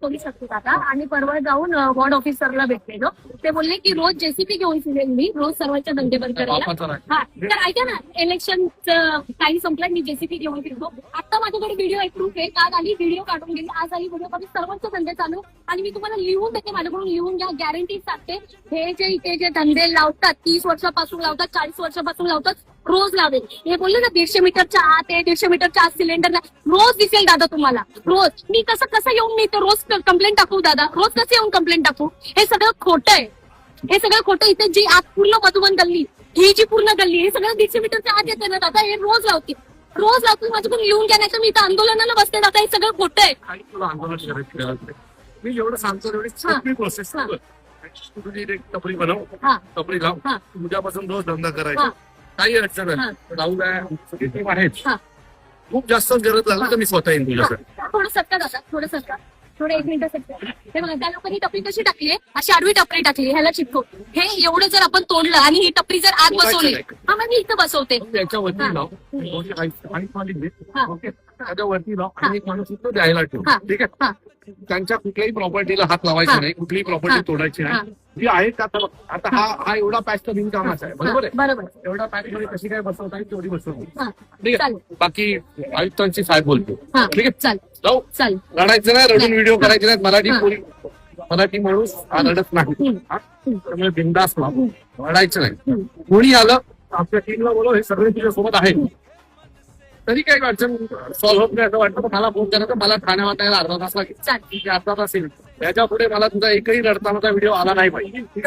Police असतात आता, आणि परवा जाऊन वॉर्ड ऑफिसरला भेटलेलो. ते बोलले की रोज जेसीपी घेऊन फिरेल मी, रोज सर्वांच्या धंदे बंद करायला. हा, तर ऐका ना, इलेक्शनचं टाइम संपला, मी जेसीपी घेऊन फिरतो. आता माझ्याकडे व्हिडिओ आहे, प्रूफ आहे. काल आली व्हिडिओ काढून गेली, आज आली व्हिडिओ काढून, सर्वांचे धंदे चालू. आणि मी तुम्हाला लिहून देते, माझ्याकडून लिहून घ्या, गॅरंटी सांगते. हे जे इथे जे धंदे लावतात, 30 वर्षापासून लावतात, 40 वर्षापासून लावतात, रोज लावेल. हे बोलले ना 150 मीटरच्या आत आहे, 150 मीटरच्या आत सिलेंडर नाही, रोज दिसेल दादा तुम्हाला, रोज. मी कसं येऊन मी तर रोज कंप्लेंट टाकू दादा, रोज कसं येऊन कंप्लेंट टाकू? हे सगळं खोटं आहे, हे सगळं खोटं. इथे जी आत पूर्ण मधुबन गल्ली, ही जी पूर्ण गल्ली, हे सगळं 150 मीटरच्या आत येते ना दादा, हे रोज लावतील, रोज लावतील. माझ्याकडून लिहून घ्या, नाही तर मी इथं आंदोलनाला बसते दादा. हे सगळं खोटं आहे. मी जेवढं सांगतो तेवढी सोपी प्रोसेस. तुझी एक टपरी बनव, टपरी लाव, उद्यापासून रोज धंदा करायचा, काही अडचण नाही. राहू द्या आहेच. खूप जास्त गरज लागली तर मी स्वतः येईन तुझ्याकडे. थोडं सटका दादा, थोडं सटका, थोडं 1 मिनिट सटका. हे बघा, त्या लोकांनी टपरी कशी टाकली, अशी आडवी टपरी टाकली, ह्याला चिपको. हे एवढं जर आपण तोडलं आणि ही टपरी जर आत बसवली, हा मग मी इथं बसवते, त्याच्यावरती लाव, त्याच्यावरती लाव आणि एक माणूस इथं द्यायला ठेव. ठीक आहे, त्यांच्या कुठल्याही प्रॉपर्टीला हात लावायचा नाही, कुठलीही प्रॉपर्टी तोडायची नाही. जी आहे आता हा एवढा पॅच तर बिनकामाचा आहे, बरोबर आहे. बरोबर. एवढा पॅच मध्ये कशी काय बसवता येईल तेवढी बसवली. ठीक आहे, चालेल. बाकी आयुक्तांची साहेब बोलतो. ठीक आहे, चालेल जाऊ. चालेल. रडायचं नाही, रडून व्हिडिओ करायचे नाहीत. मराठी माणूस रडत नाही, त्यामुळे बिंदास रडायचं नाही. कोणी आलं आपल्या टीमला बोलव, हे सगळे तुझ्यासोबत आहेत. तरी काही अडचण सॉल्व्ह होत नाही असं वाटतं तर मला फोन करा, तर मला ठाण्यावर यायला अर्धा तास लागेल. अर्धा तास येईल, त्याच्या पुढे मला तुझा एकही रडतानाचा व्हिडिओ आला नाही पाहिजे.